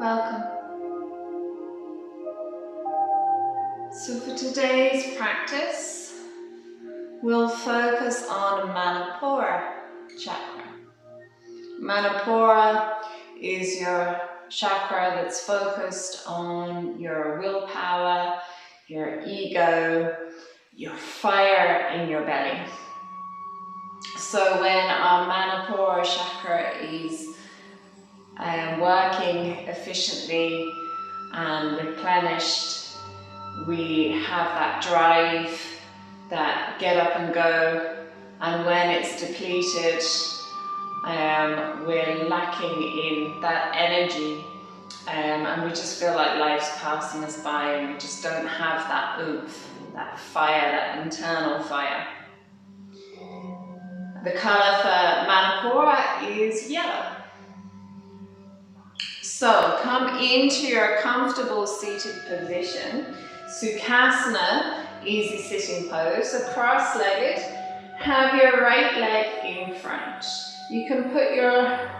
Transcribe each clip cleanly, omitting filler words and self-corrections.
welcome. So for today's practice, we'll focus on Manipura chakra. Manipura is your chakra that's focused on your willpower, your ego, your fire in your belly. So when our Manipura chakra is working efficiently and replenished, we have that drive, that get up and go, and when it's depleted, we're lacking in that energy, and we just feel like life's passing us by and we just don't have that oomph, that fire, that internal fire. The colour for Manipura is yellow. So come into your comfortable seated position. Sukhasana, easy sitting pose, so cross-legged. Have your right leg in front. You can put your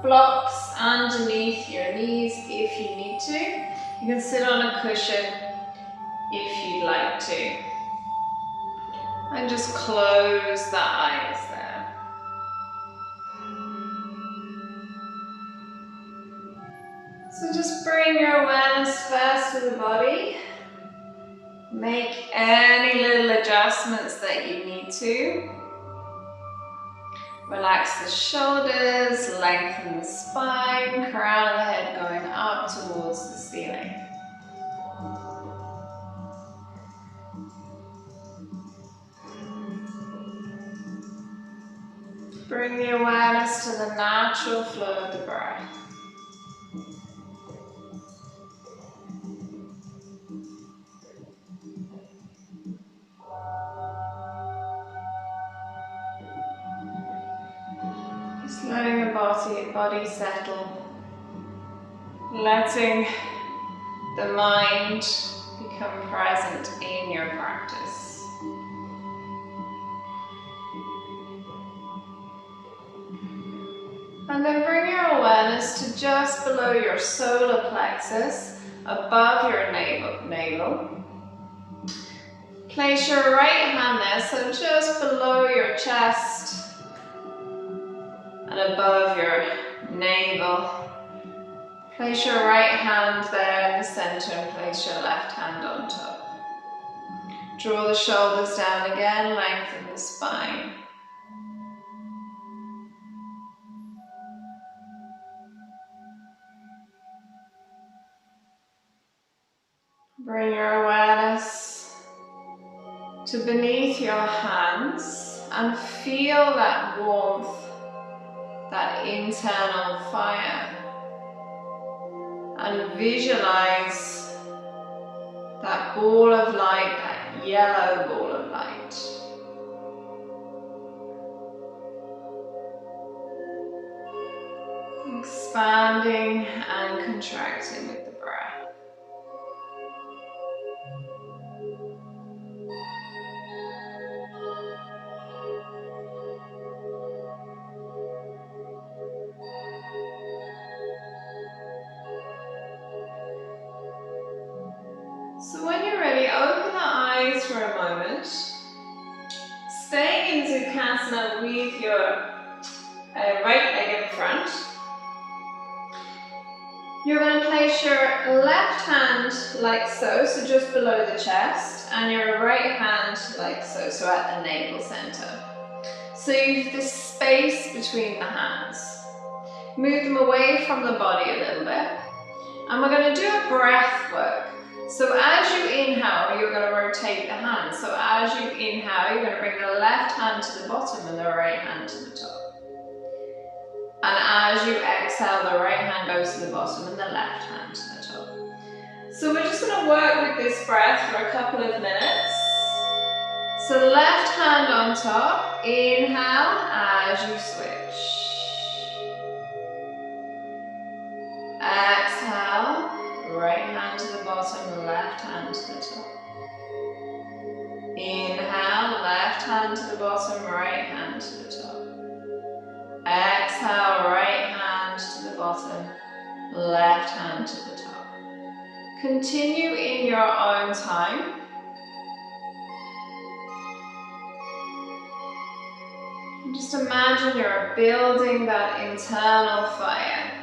blocks underneath your knees if you need to. You can sit on a cushion if you'd like to. And just close the eyes there. So just bring your awareness first to the body. Make any little adjustments that you need to. Relax the shoulders, lengthen the spine, crown of the head going up towards the ceiling. Bring the awareness to the natural flow of the breath. Just letting the body settle, letting the mind become present in your practice. And then bring your awareness to just below your solar plexus, above your navel. Place your right hand there, so just below your chest and above your navel. Place your right hand there in the center and place your left hand on top. Draw the shoulders down again, lengthen the spine. Bring your awareness to beneath your hands and feel that warmth, that internal fire. And visualize that ball of light, that yellow ball of light. Expanding and contracting with the breath. So when you're ready, open the eyes for a moment. Staying in Sukhasana with your right leg in front. You're going to place your left hand like so, so just below the chest, and your right hand like so, so at the navel center. So you've this space between the hands. Move them away from the body a little bit. And we're going to do a breath work. So as you inhale, you're going to rotate the hands. So as you inhale, you're going to bring the left hand to the bottom and the right hand to the top. And as you exhale, the right hand goes to the bottom and the left hand to the top. So we're just going to work with this breath for a couple of minutes. So left hand on top, inhale as you switch. Exhale, right hand to the bottom, left hand to the top. Inhale, left hand to the bottom, right hand to the top. Exhale, right hand to the bottom, left hand to the top. Continue in your own time. And just imagine you're building that internal fire.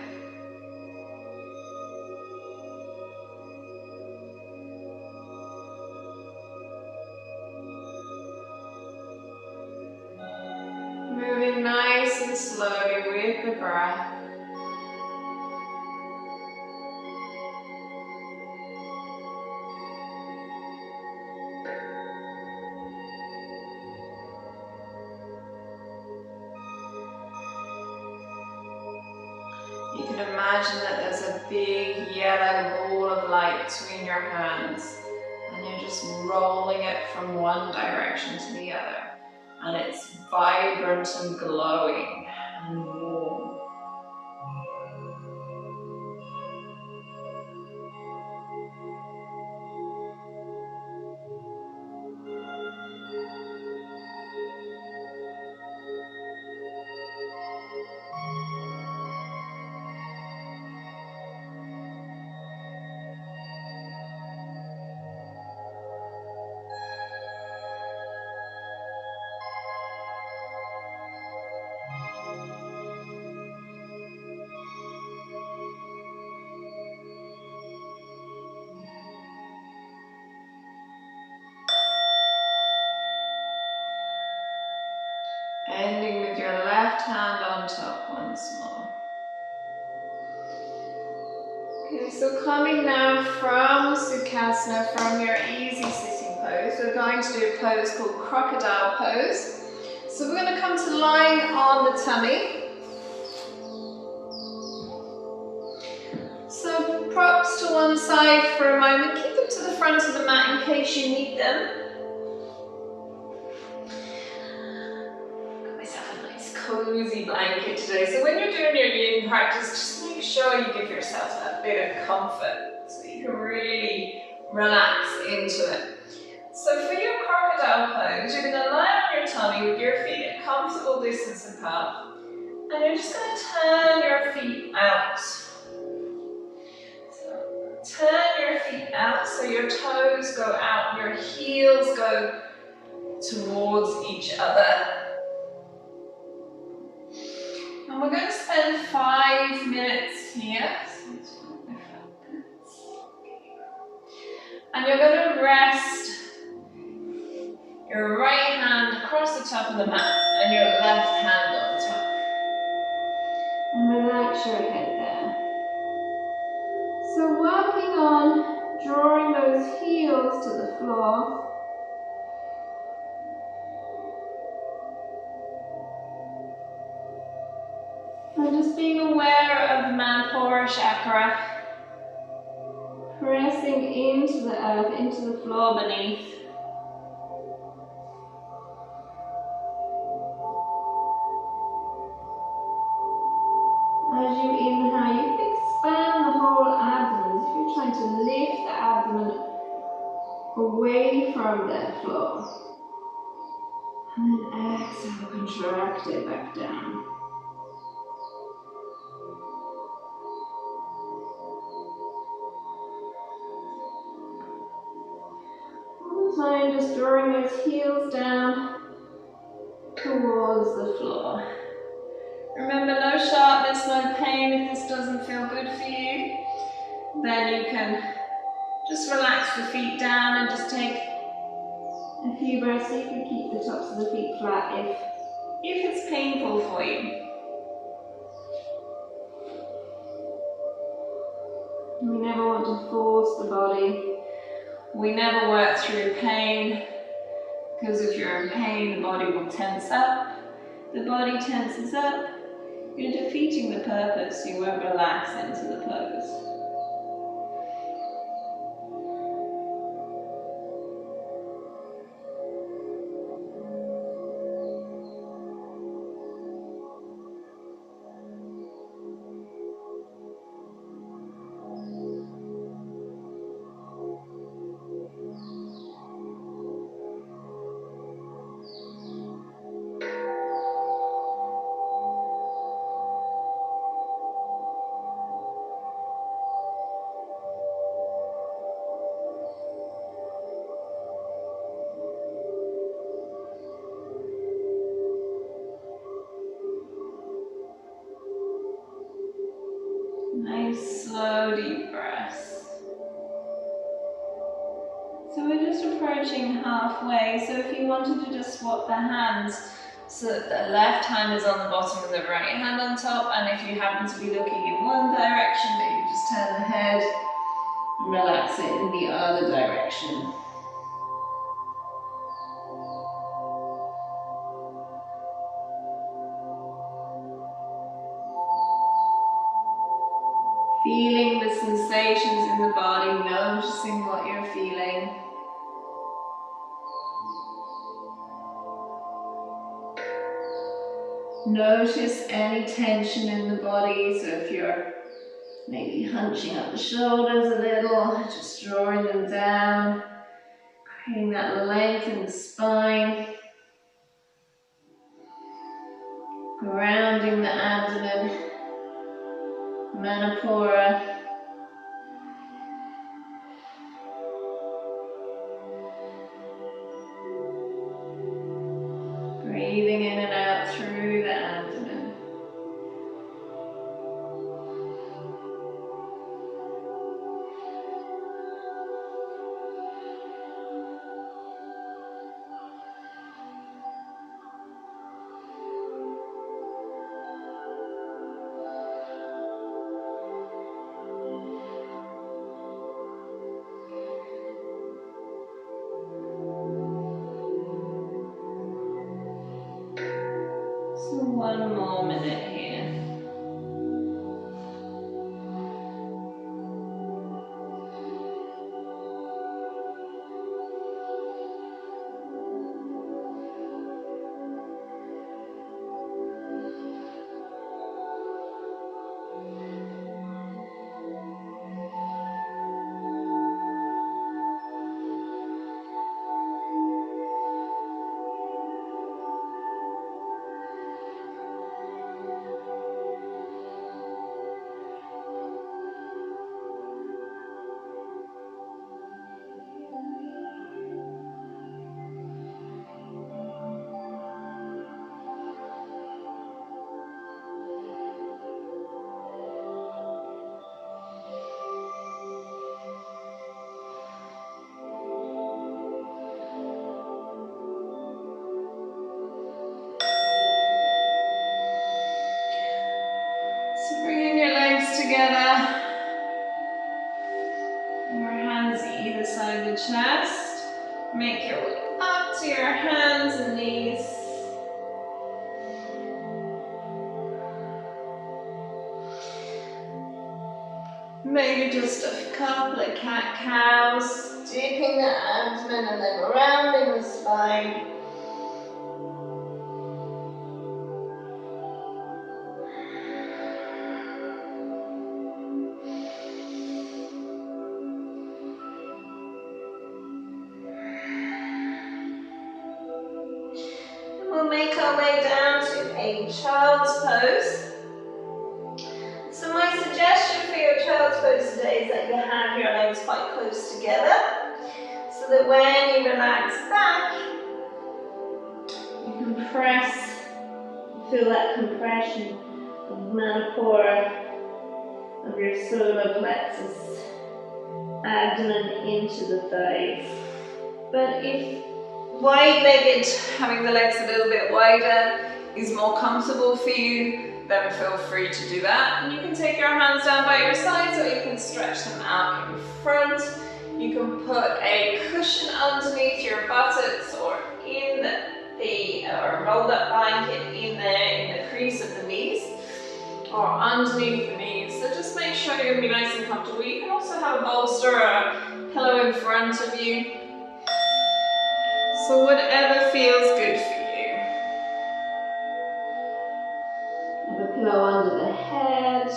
Moving nice and slowly with the breath. You can imagine that there's a big yellow ball of light between your hands, and you're just rolling it from one direction to the other. And it's vibrant and glowing and warm. Ending with your left hand on top once more. Okay, so coming now from Sukhasana, from your easy sitting pose, we're going to do a pose called crocodile pose. So we're going to come to lying on the tummy. So props to one side for a moment, keep them to the front of the mat in case you need them. Cozy blanket today. So when you're doing your yin practice, just make sure you give yourself that bit of comfort so you can really relax into it. So for your crocodile pose, you're going to lie on your tummy with your feet a comfortable distance apart, and you're just going to turn your feet out. So turn your feet out so your toes go out, your heels go towards each other. And we're going to spend 5 minutes here. And you're going to rest your right hand across the top of the mat and your left hand on top. And relax your head there. So working on drawing those heels to the floor. And just being aware of the Manipura chakra, pressing into the earth, into the floor beneath. As you inhale, you can expand the whole abdomen, as if you're trying to lift the abdomen away from the floor. And then exhale, contract it back down. Time just drawing those heels down towards the floor. Remember, no sharpness, no pain. If this doesn't feel good for you, then you can just relax the feet down and just take a few breaths. So you can keep the tops of the feet flat if it's painful for you. We never want to force the body. We never work through pain, because if you're in pain, the body will tense up. The body tenses up, you're defeating the purpose, you won't relax into the pose. Nice, slow, deep breaths. So we're just approaching halfway. So if you wanted to just swap the hands so that the left hand is on the bottom and the right hand on top, and if you happen to be looking in one direction, maybe just turn the head and relax it in the other direction. Feeling the sensations in the body, noticing what you're feeling. Notice any tension in the body, so if you're maybe hunching up the shoulders a little, just drawing them down, creating that length in the spine, grounding the abdomen, Manipura. Breathing in and out through the abdomen. So one more minute here. So bringing your legs together, your hands either side of the chest. Make your way up to your hands and knees. Maybe just a couple of cat-cows, dipping the abdomen and then rounding the spine. We'll make our way down to a child's pose. So my suggestion for your child's pose today is that you have your legs quite close together, so that when you relax back, you can press, feel that compression of Manipura, of your solar plexus, abdomen into the thighs. But if wide-legged, having the legs a little bit wider, is more comfortable for you, then feel free to do that. And you can take your hands down by your sides, or you can stretch them out in front. You can put a cushion underneath your buttocks or in or rolled up blanket in there in the crease of the knees or underneath the knees. So just make sure you're going to be nice and comfortable. You can also have a bolster or a pillow in front of you. So whatever feels good for you. Have a pillow under the head.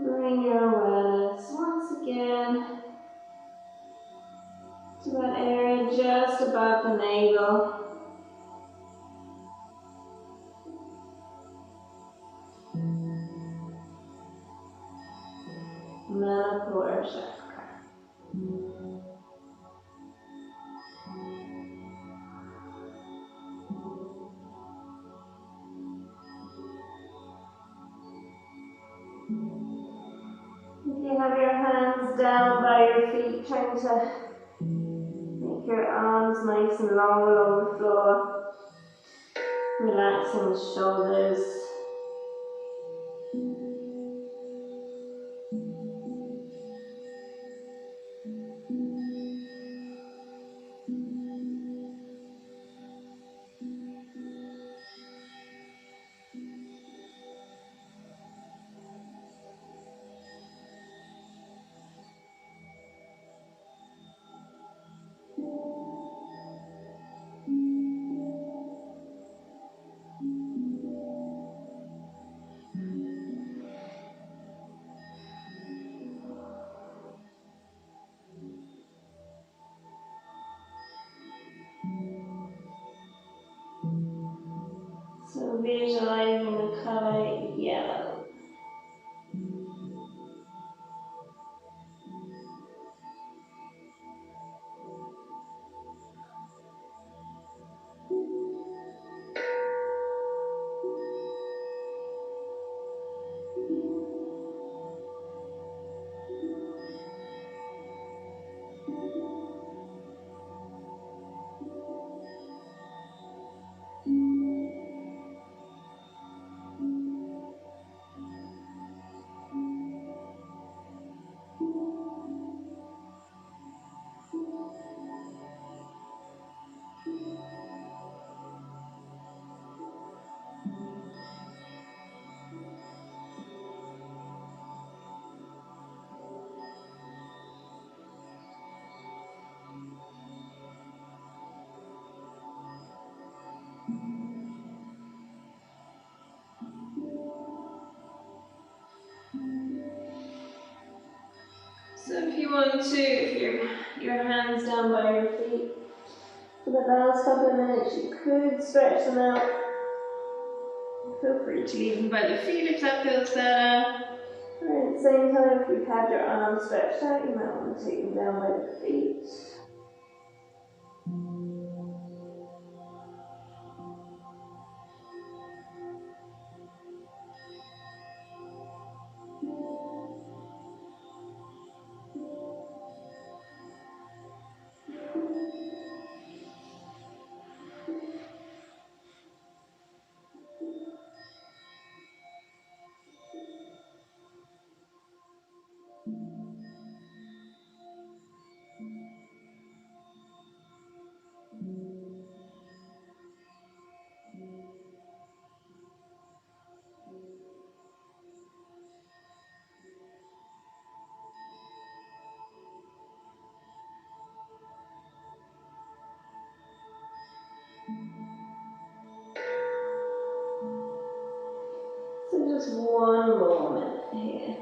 Bring your awareness once again to that area just above the navel. Manipura Chakra. down by your feet, trying to make your arms nice and long along the floor. Relaxing the shoulders. So visualizing the color yellow. So if you want to, if your hands down by your feet, for the last couple of minutes you could stretch them out. Feel free to leave them by the feet if that feels better. Or at the same time, if you've had your arms stretched out, you might want to take them down by the feet. So just one moment here.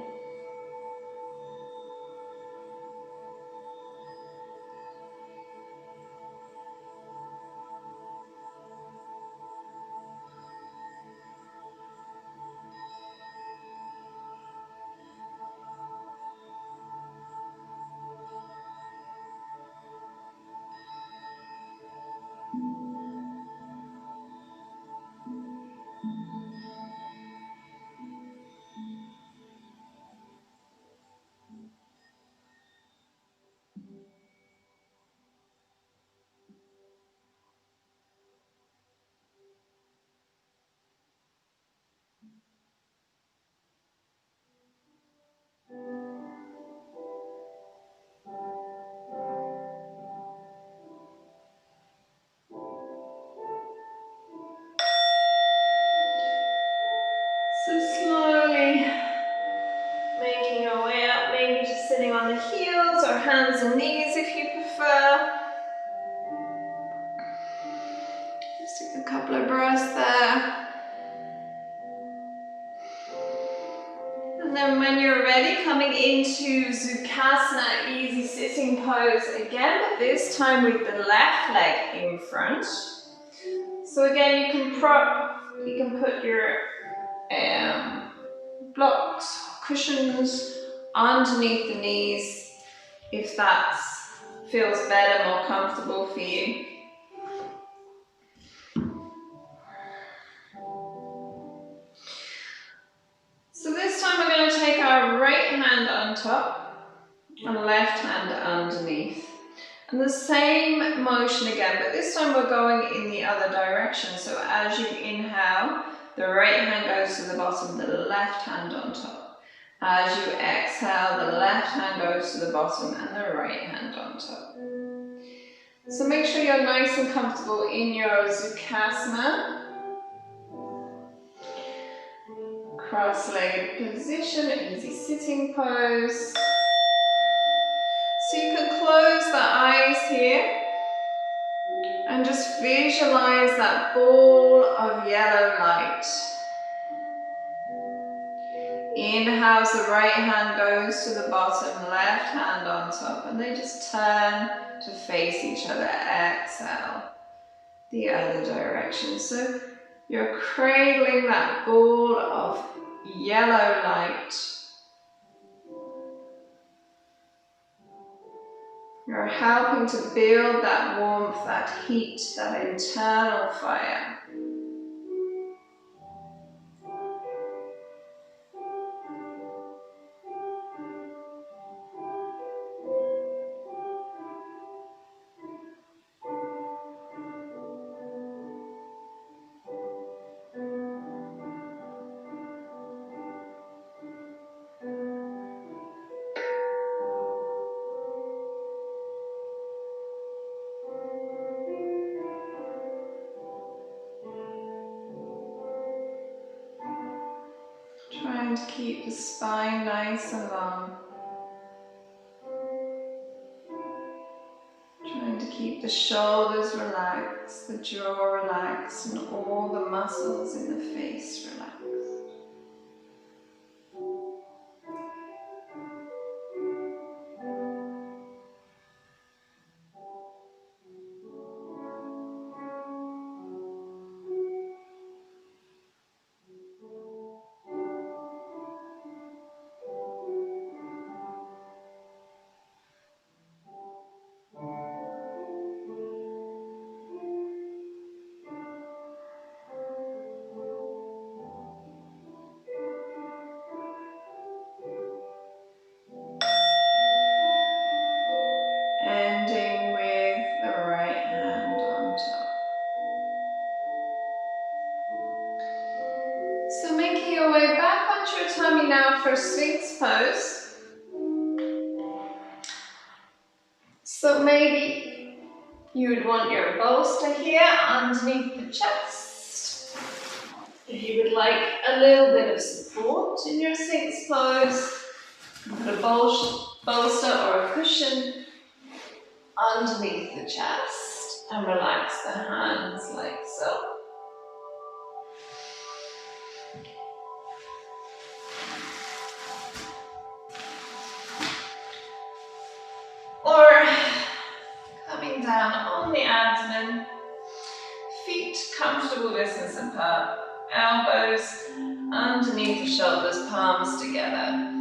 So slowly making your way up, maybe just sitting on the heels or hands and knees if you prefer. Just take a couple of breaths there. And then when you're ready, coming into Sukhasana, easy sitting pose again, but this time with the left leg in front. So again, you can put your blocks, cushions underneath the knees if that feels better, more comfortable for you. So this time we're going to take our right hand on top and left hand underneath. And the same motion again, but this time we're going in the other direction. So as you inhale, the right hand goes to the bottom, the left hand on top. As you exhale, the left hand goes to the bottom and the right hand on top. So make sure you're nice and comfortable in your Sukhasana. Cross-legged position, easy sitting pose. So you can close the eyes here and just visualize that ball of yellow light. Inhale, the right hand goes to the bottom, left hand on top, and they just turn to face each other. Exhale, the other direction. So you're cradling that ball of yellow light. You're helping to build that warmth, that heat, that internal fire. Trying to keep the spine nice and long. Trying to keep the shoulders relaxed, the jaw relaxed, and all the muscles in the face relaxed. Ending with the right hand on top. So making your way back onto your tummy now for Sphinx pose. So maybe you would want your bolster here underneath the chest. If you would like a little bit of support in your Sphinx pose, put a bolster or a cushion underneath the chest and relax the hands like so. Or coming down on the abdomen, feet comfortable distance apart, elbows underneath the shoulders, palms together.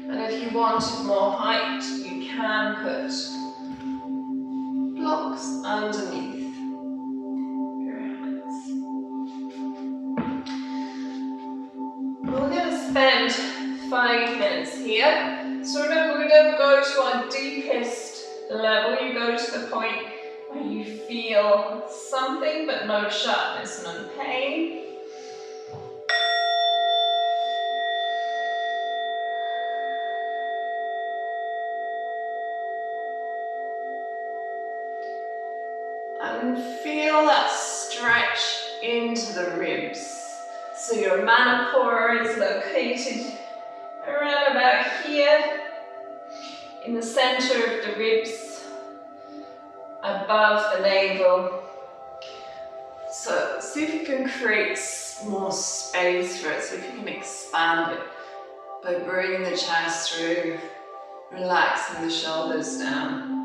And if you wanted more height, you can put blocks underneath your hands. We're going to spend 5 minutes here. So remember, we don't go to our deepest level. You go to the point where you feel something but no sharpness, no pain. And feel that stretch into the ribs. So your Manipura is located around about here, in the center of the ribs, above the navel. So see if you can create more space for it, see if you can expand it by bringing the chest through, relaxing the shoulders down.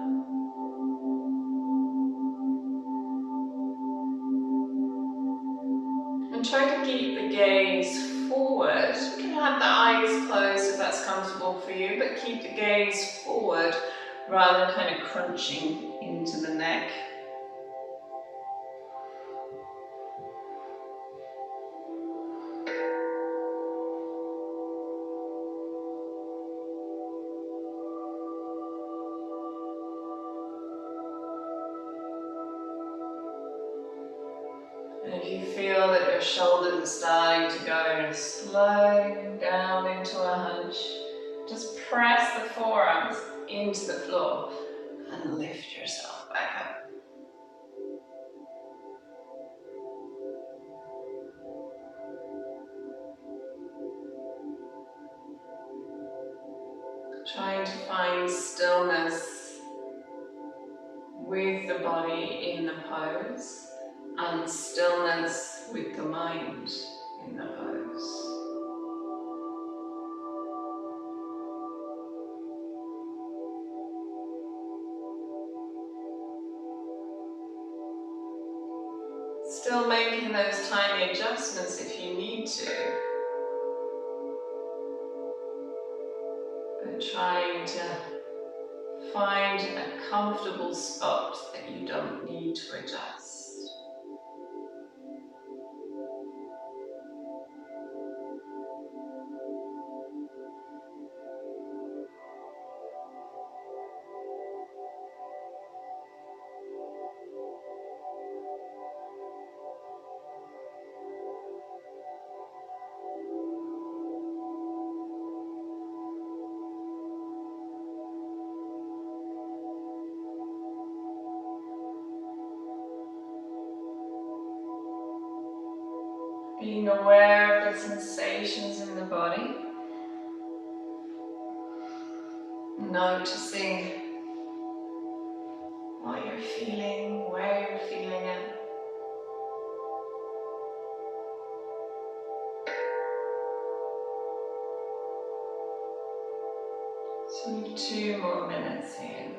And try to keep the gaze forward. You can have the eyes closed if that's comfortable for you, but keep the gaze forward rather than kind of crunching into the neck. shoulders are starting to go slowly down into a hunch, just press the forearms into the floor and lift yourself back up. Trying to find stillness with the body in the pose and stillness with the mind in the pose. Still making those tiny adjustments if you need to, but trying to find a comfortable spot that you don't need to adjust. Being aware of the sensations in the body, noticing what you're feeling, where you're feeling it. So we have 2 more minutes here.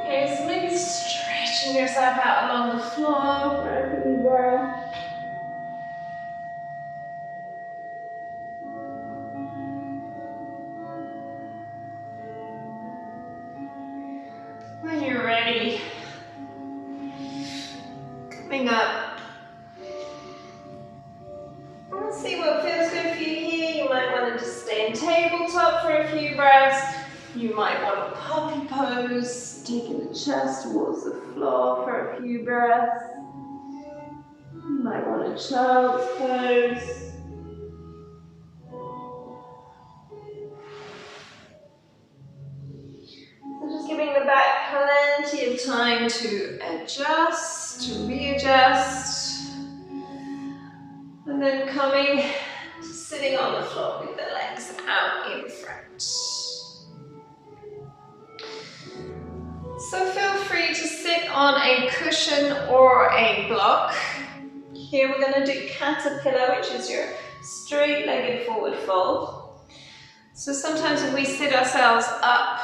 Okay, so maybe stretching yourself out along the floor for a few breaths. When you're ready, coming up. Let's see what feels good for you here. You might want to just stay in tabletop for a few breaths. You might want a puppy pose, taking the chest towards the floor for a few breaths. You might want a child's pose. So just giving the back plenty of time to adjust, to readjust. And then coming to sitting on the floor with the legs out in front. So feel free to sit on a cushion or a block. Here we're going to do caterpillar, which is your straight-legged forward fold. So sometimes if we sit ourselves up,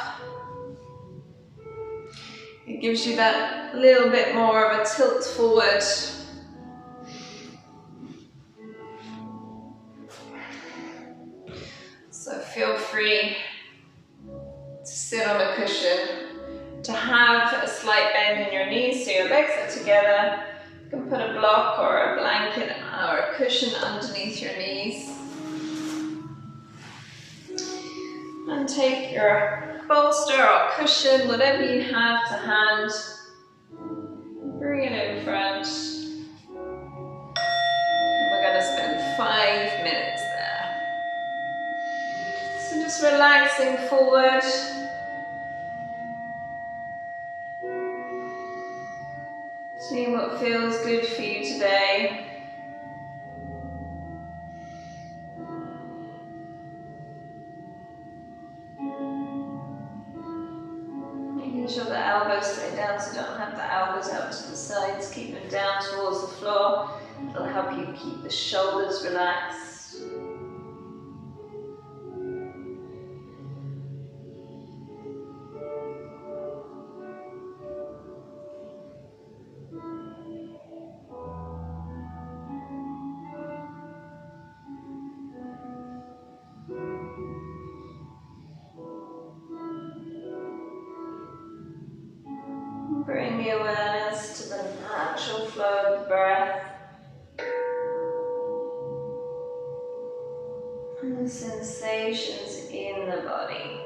it gives you that little bit more of a tilt forward. So feel free to sit on a cushion, to have a slight bend in your knees so your legs are together. You can put a block or a blanket or a cushion underneath your knees. And take your bolster or cushion, whatever you have to hand, bring it in front. And we're going to spend 5 minutes there. So just relaxing forward. See what feels good for you today. Making sure the elbows stay down, so don't have the elbows out to the sides. Keep them down towards the floor. It'll help you keep the shoulders relaxed. Bring the awareness to the natural flow of the breath and the sensations in the body.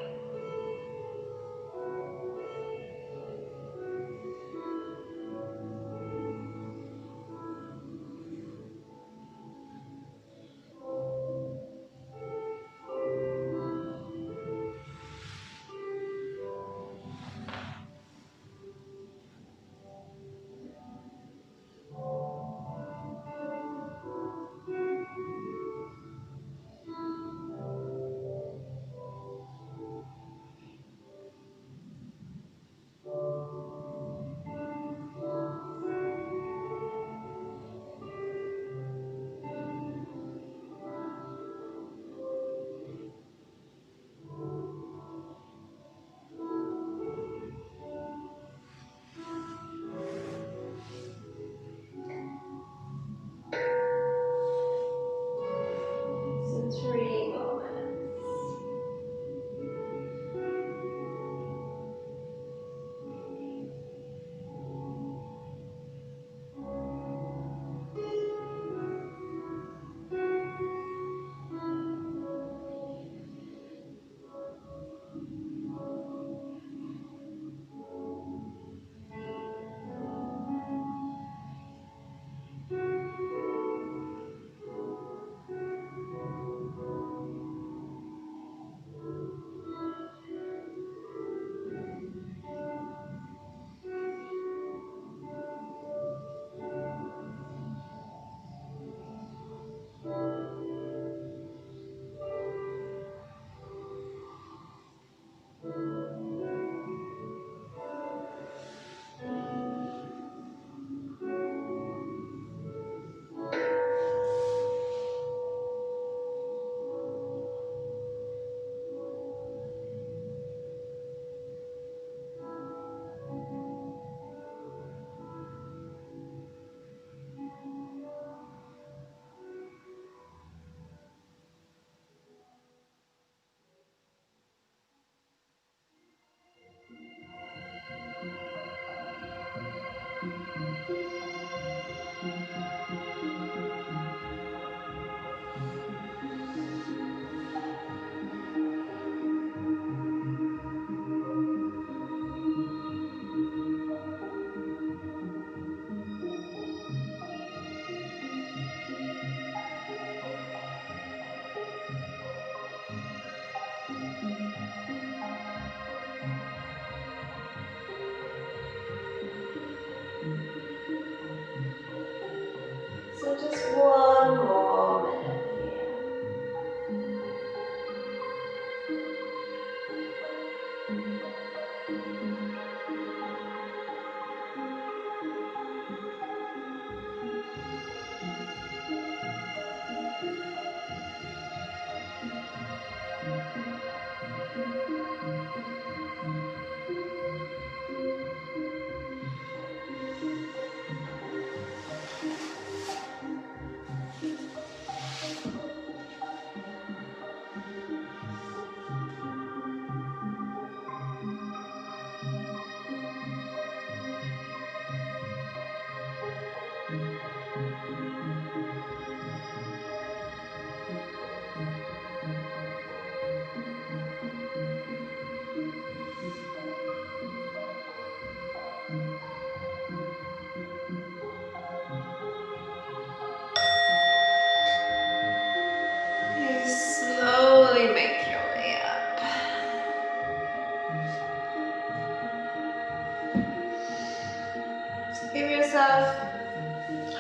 yourself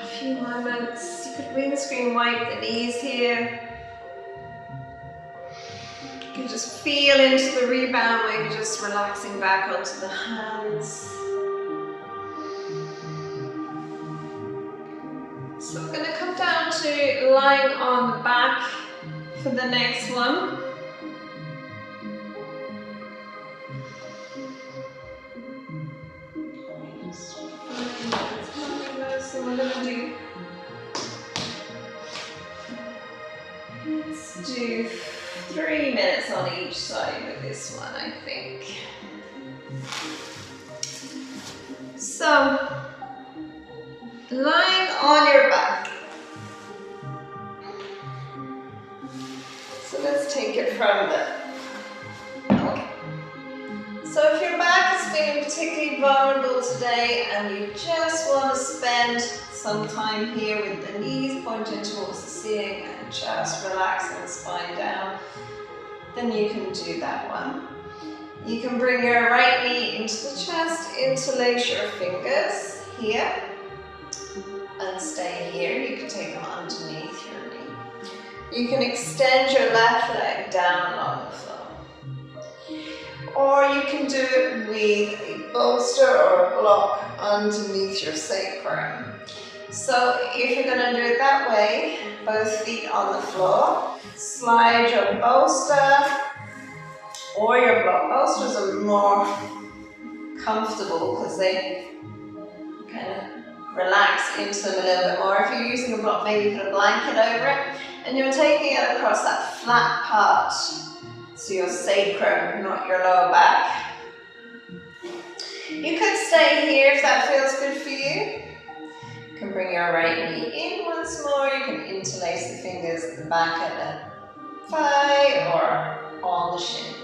a few moments. You could windscreen wipe the knees here. You can just feel into the rebound, maybe just relaxing back onto the hands. So we're going to come down to lying on the back for the next one. So we're going to do, let's do 3 minutes on each side with this one, I think. So, lying on your back. So let's take it from there. Okay. So if your back is feeling particularly vulnerable today and you just want to spend some time here with the knees pointing towards the ceiling and just relaxing the spine down, then you can do that one. You can bring your right knee into the chest, interlace your fingers here and stay here. You can take them underneath your knee. You can extend your left leg down along the floor. Or you can do it with a bolster or a block underneath your sacrum. So if you're going to do it that way, both feet on the floor, slide your bolster or your block. Bolsters are more comfortable because they kind of relax into them a little bit more. If you're using a block, maybe put a blanket over it, and you're taking it across that flat part, so your sacrum, not your lower back. You could stay here if that feels good for you. You can bring your right knee in once more. You can interlace the fingers at the back of the thigh or on the shin.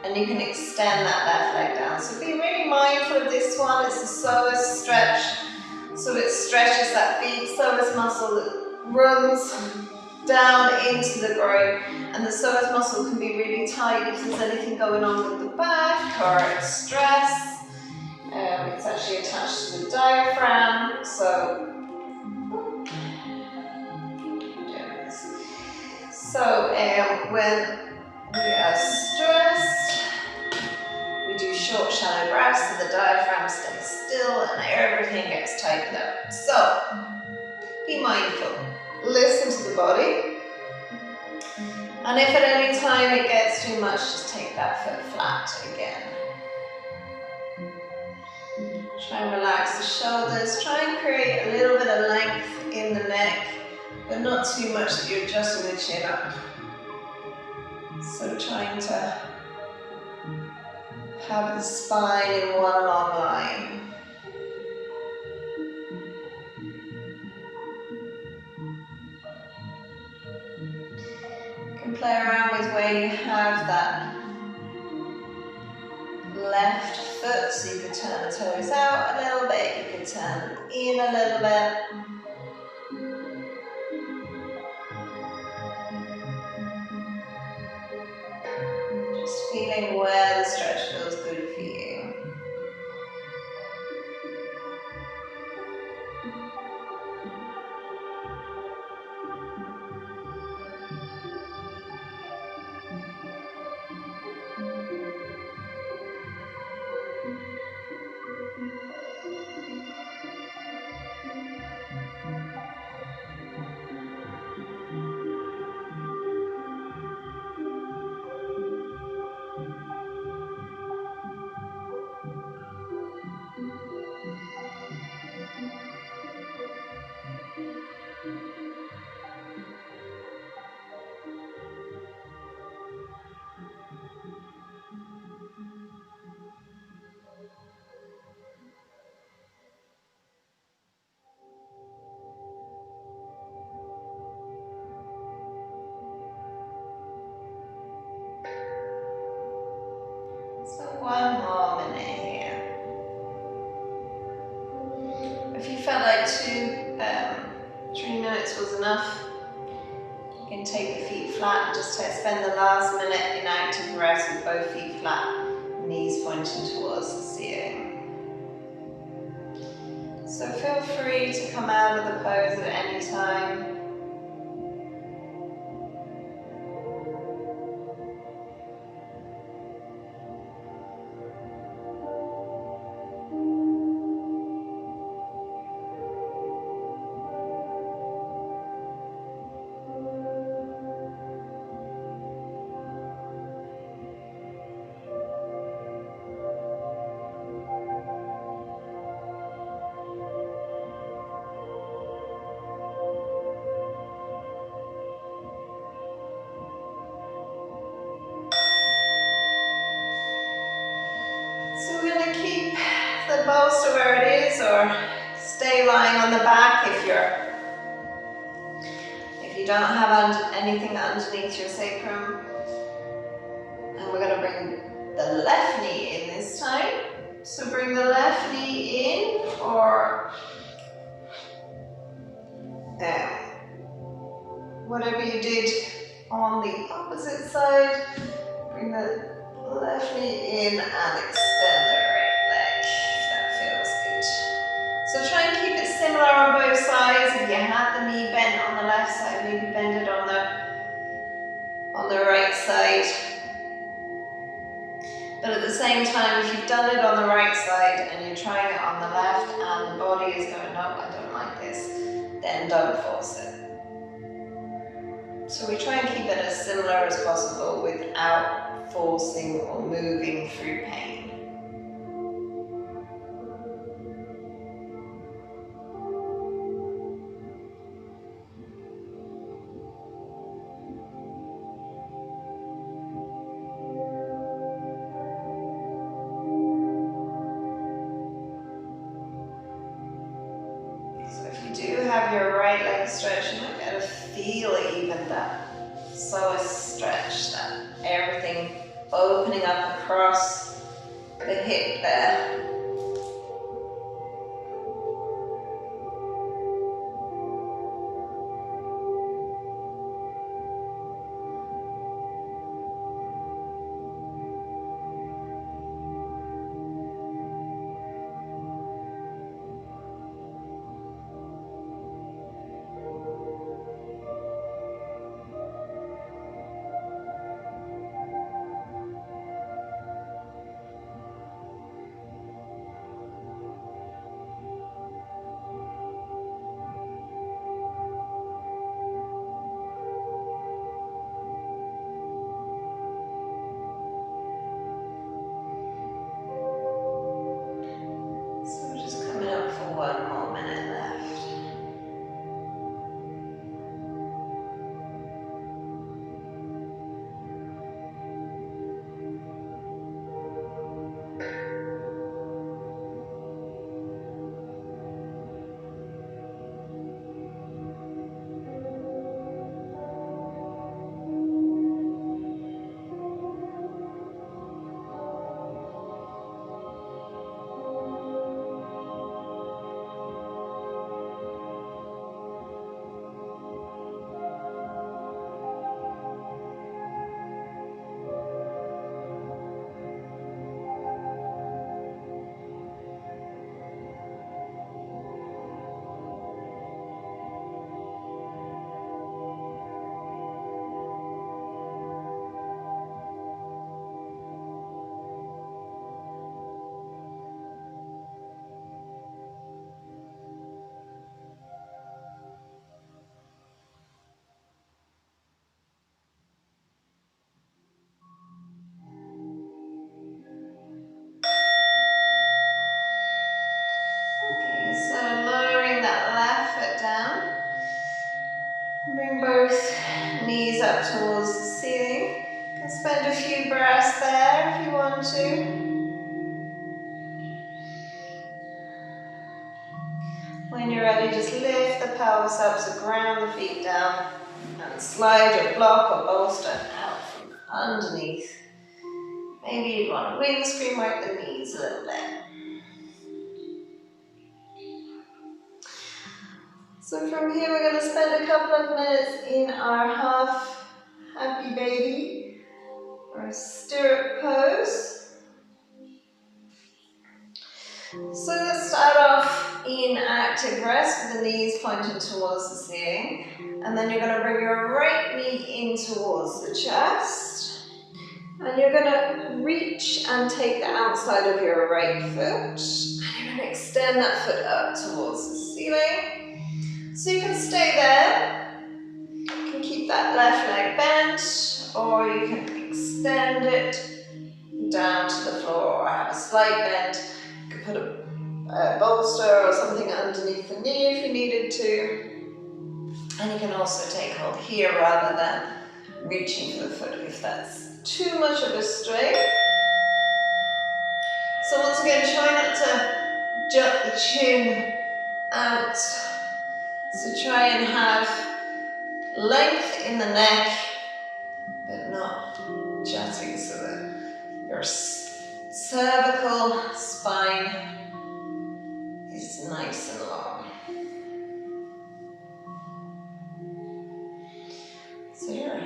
And you can extend that left leg down. So be really mindful of this one. It's the psoas stretch. So it stretches that big psoas muscle that runs down into the groin. And the psoas muscle can be really tight if there's anything going on with the back or stress. It's actually attached to the diaphragm. So, when we are stressed, we do short, shallow breaths so the diaphragm stays still and everything gets tightened up. So, be mindful. Listen to the body. And if at any time it gets too much, just take that foot flat again. Try and relax the shoulders. Try and create a little bit of length in the neck, but not too much that you're adjusting the chin up. So trying to have the spine in one long line. You can play around with where you have that left foot, so you could turn the toes out a little bit, you could turn them in a little bit. Just feeling where the stretch feels good for you. So one more minute here. If you felt like 3 minutes was enough, you can take the feet flat and just spend the last minute in active rest with both feet flat, knees pointing towards the ceiling. So feel free to come out of the pose at any time. So we're going to keep the bolster where it is, or stay lying on the back if you don't have anything underneath your sacrum. And we're going to bring the left knee in this time. So bring the left knee in or down. Whatever you did on the opposite side, bring the left knee in and extend the right leg, if that feels good. So try and keep it similar on both sides. If you had the knee bent on the left side, maybe bend it on the right side. But at the same time, if you've done it on the right side and you're trying it on the left and the body is going, no, I don't like this, then don't force it. So we try and keep it as similar as possible without forcing or moving through pain. So if you do have your right leg stretched, you might be able to feel even that psoas stretch, that everything opening up across the hip there. So we're just coming up for one more minute left. Okay, so lowering that left foot down. Bring both knees up towards the ceiling. You can spend a few breaths there if you want to. When you're ready, just lift the pelvis up, so ground the feet down and slide your block or bolster out from underneath. Maybe you'd want to windscreen wipe the knees a little bit. So from here we're going to spend a couple of minutes in our half happy baby or stirrup pose. So let's start off in active rest with the knees pointing towards the ceiling. And then you're going to bring your right knee in towards the chest. And you're going to reach and take the outside of your right foot. And you're going to extend that foot up towards the ceiling. So you can stay there. You can keep that left leg bent, or you can extend it down to the floor, or have a slight bend. You can put a bolster or something underneath the knee if you needed to. And you can also take hold here rather than reaching for the foot if that's too much of a strain. So once again, try not to jut the chin out. So try and have length in the neck, but not jutting, so that your cervical spine is nice and long. So your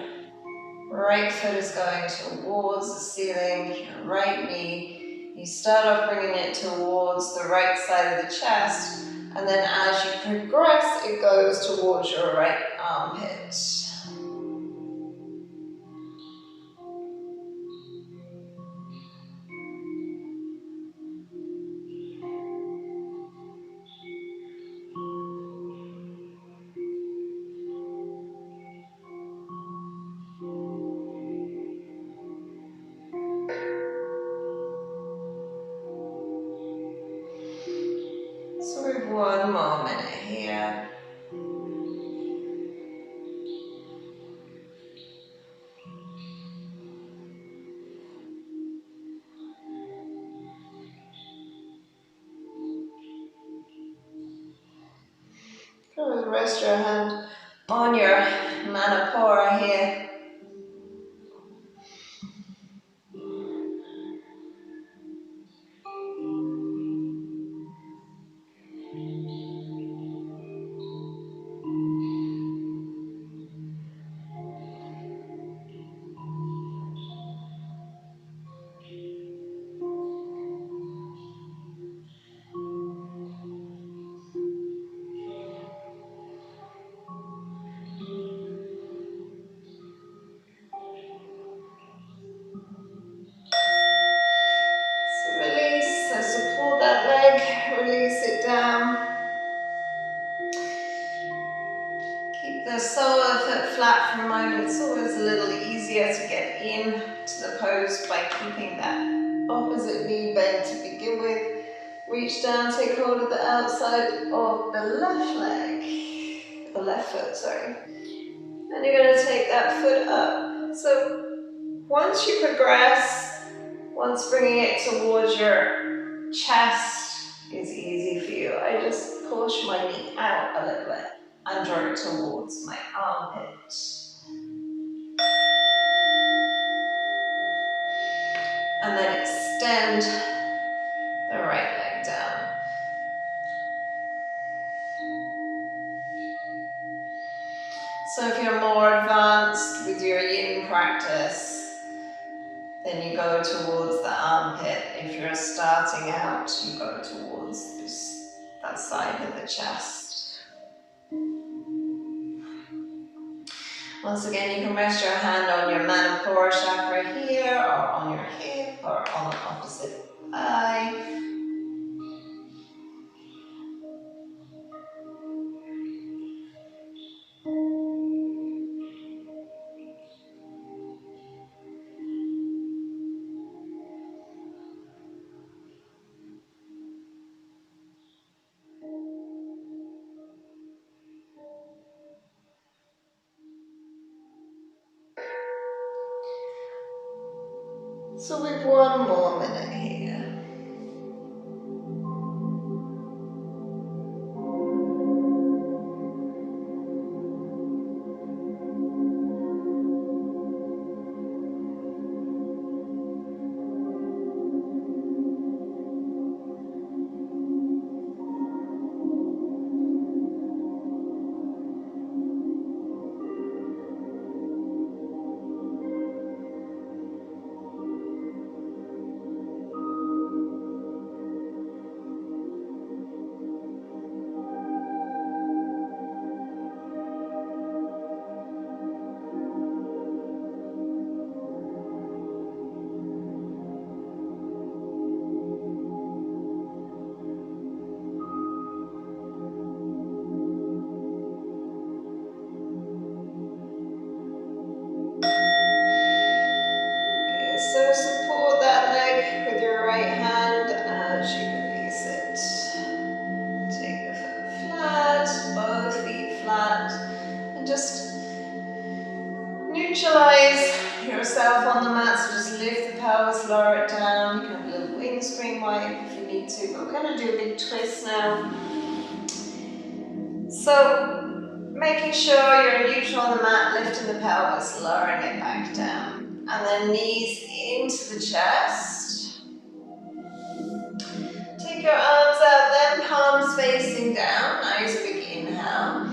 right foot is going towards the ceiling, your right knee. You start off bringing it towards the right side of the chest, and then as you progress, it goes towards your right armpit. So we have one more minute here. Rest your hand on your Manipura here. Release, so support that leg, release it down. Keep the sole of the foot flat for a moment. It's always a little easier to get in to the pose by keeping that opposite knee bent to begin with. Reach down, take hold of the outside of the left leg, the left foot, sorry. And you're going to take that foot up. So once you progress, once bringing it towards your chest is easy for you, I just push my knee out a little bit and draw it towards my armpit. And then extend the right leg down. So if you're more advanced with your yin practice, then you go towards the armpit. If you're starting out, you go towards that side of the chest. Once again, you can rest your hand on your Manipura chakra here, or on your hip, or on the opposite eye. So we've one more minute here. yourself on the mat, so just lift the pelvis, lower it down. You can have a little windscreen wipe if you need to, but we're going to do a big twist now. So, making sure you're neutral on the mat, lifting the pelvis, lowering it back down. And then knees into the chest. Take your arms out, then palms facing down. Nice big inhale.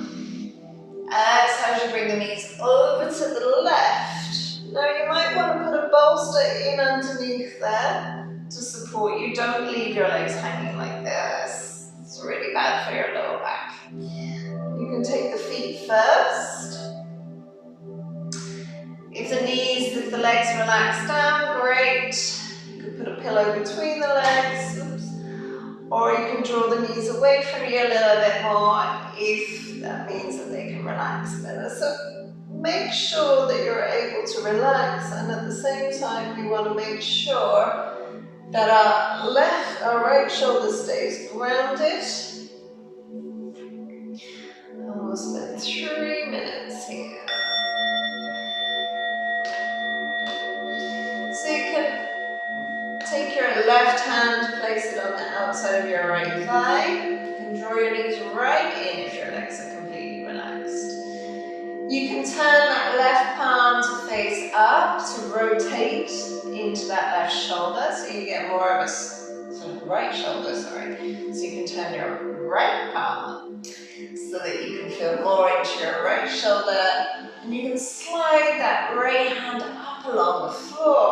Exhale as you bring the knees over to the left. Now you might want to put a bolster in underneath there to support you. Don't leave your legs hanging like this. It's really bad for your lower back. You can take the feet first. If the legs relax down, great. You can put a pillow between the legs. Or you can draw the knees away from you a little bit more if that means that they can relax better. So make sure that you're able to relax, and at the same time we want to make sure that our right shoulder stays grounded. And we'll spend 3 minutes here. So you can take your left hand, place it on the outside of your right thigh. You can draw your knees right in if your legs are completely relaxed. You can turn that left palm to face up to rotate into that left shoulder, so you get more of a sort of right shoulder, sorry. So you can turn your right palm up so that you can feel more into your right shoulder, and you can slide that right hand up along the floor.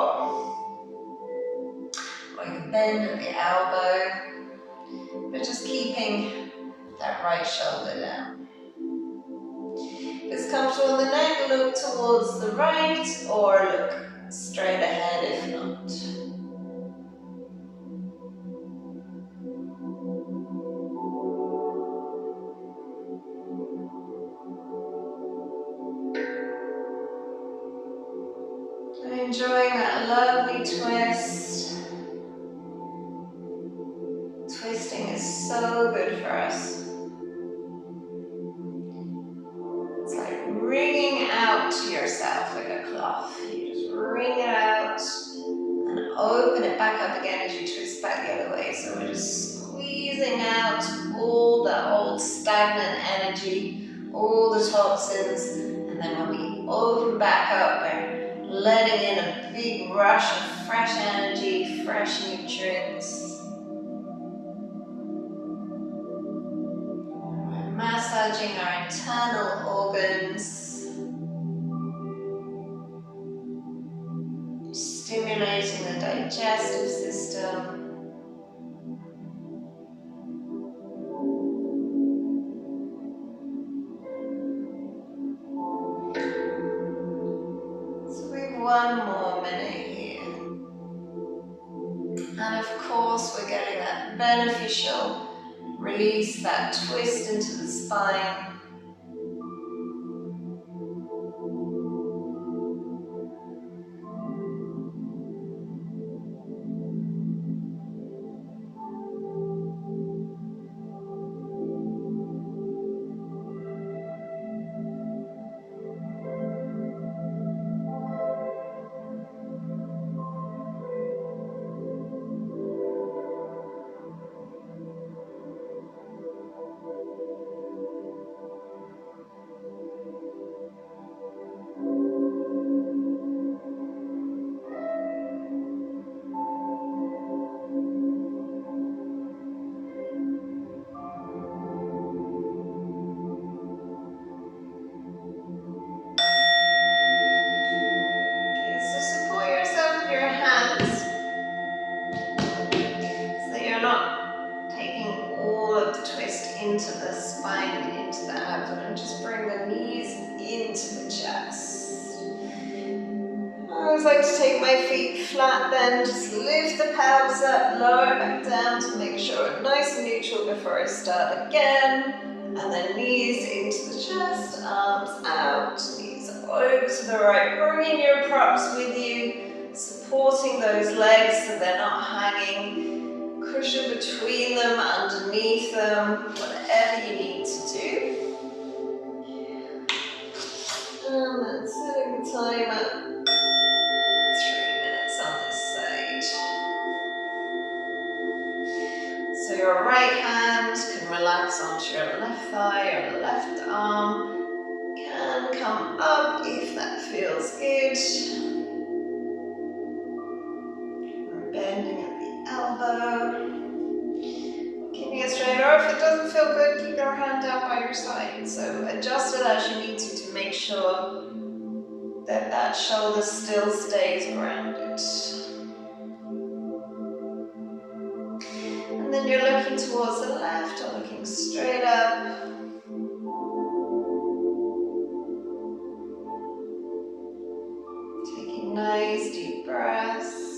Or you can bend at the elbow, but just keeping that right shoulder down. If it's comfortable in the neck, look towards the right or look straight ahead if not. Enjoying that lovely twist. Twisting is so good for us. It's like wringing out to yourself like a cloth. You just wring it out and open it back up again as you twist back the other way. So we're just squeezing out all the old stagnant energy, all the toxins, and then when we open back up, we're letting in a big rush of fresh energy, fresh nutrients. We're massaging our internal organs, stimulating the digestive system. One more minute here. And of course we're getting that beneficial release, that twist into the spine. Into the spine, into the abdomen. Just bring the knees into the chest. I always like to take my feet flat then, just lift the pelvis up, lower it back down to make sure it's nice and neutral before I start again. And then knees into the chest, arms out, knees over to the right. Bringing your props with you, supporting those legs so they're not hanging. Cushion between them, underneath them, whatever you need to do. And then setting the timer. relax onto your left thigh or left arm. Can come up if that feels good. We're bending at the elbow. Keeping it straight, or if it doesn't feel good, keep your hand down by your side. So adjust it as you need to make sure that that shoulder still stays grounded. And then you're looking towards the left or looking straight up. Taking nice deep breaths.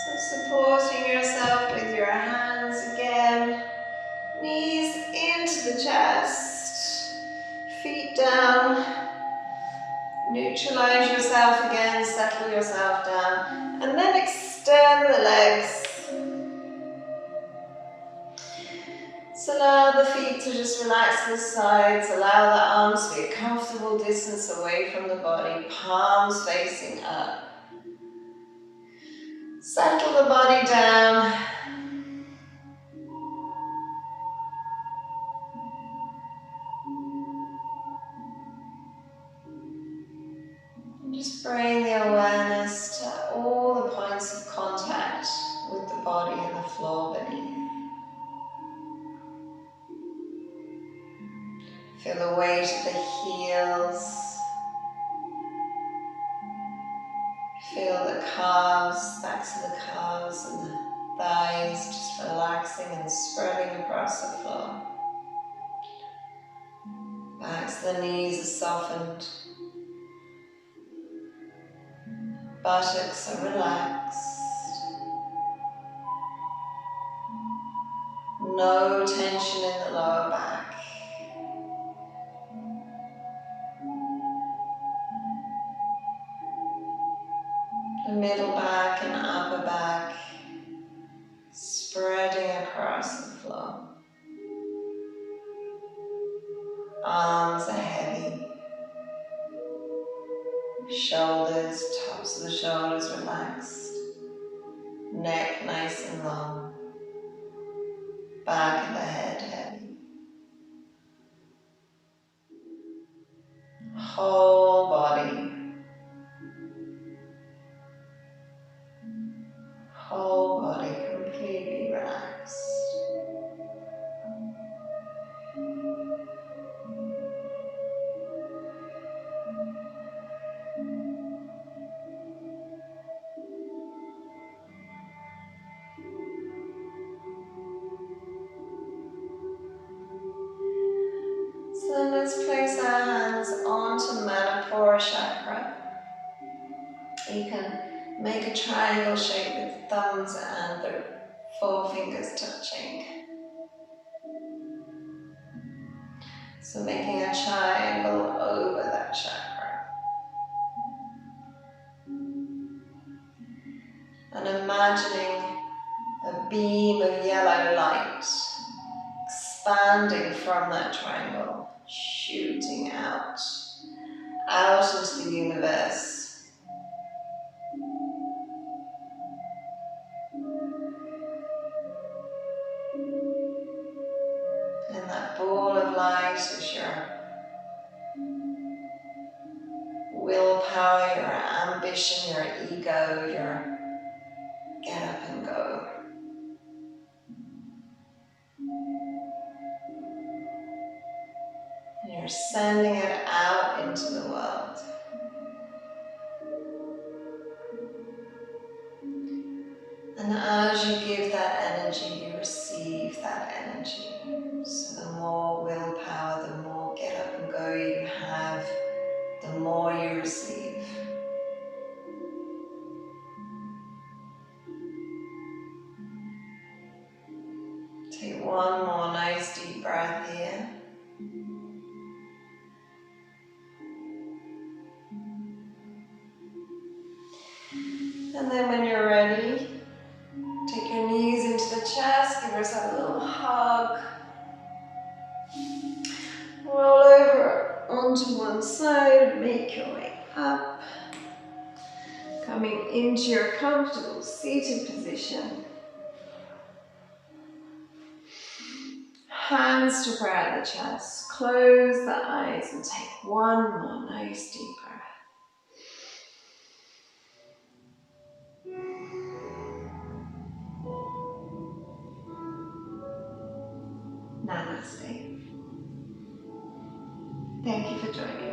So supporting yourself with your hands again, knees into the chest, feet down, neutralize yourself again, settle yourself down, and then extend the legs. So allow the feet to just relax to the sides, allow the arms to be a comfortable distance away from the body, palms facing up. Settle the body down. And just bring the awareness to all the points of contact with the body and the floor beneath. Feel the weight of the heels. Feel the calves, backs of the calves and the thighs just relaxing and spreading across the floor. Backs of the knees are softened. Buttocks are relaxed. No tension in the lower back. The middle back and upper back spreading across the floor. Arms are heavy. Shoulders, tops of the shoulders relaxed. Neck nice and long. Back of the head heavy. Whole body. Whole body completely relaxed. So let's place our hands onto Manipura chakra. You can make a triangle shape with the thumbs and the forefingers touching. So making a triangle over that chakra. And imagining a beam of yellow light expanding from that triangle, shooting out into the universe. And that ball of light is your willpower, your ambition, your ego, your get up and go. And you're sending it out into the world. And as you give that energy, you receive that energy. So the more willpower, the more get up and go you have, the more you receive. Take one more nice deep breath here. And then when you're ready, take your knees into the chest, give yourself a little hug. Roll over onto one side, make your way up. Coming into your comfortable seated position. Hands to prayer at the chest. Close the eyes and take one more nice deep breath. Namaste. Thank you for joining me.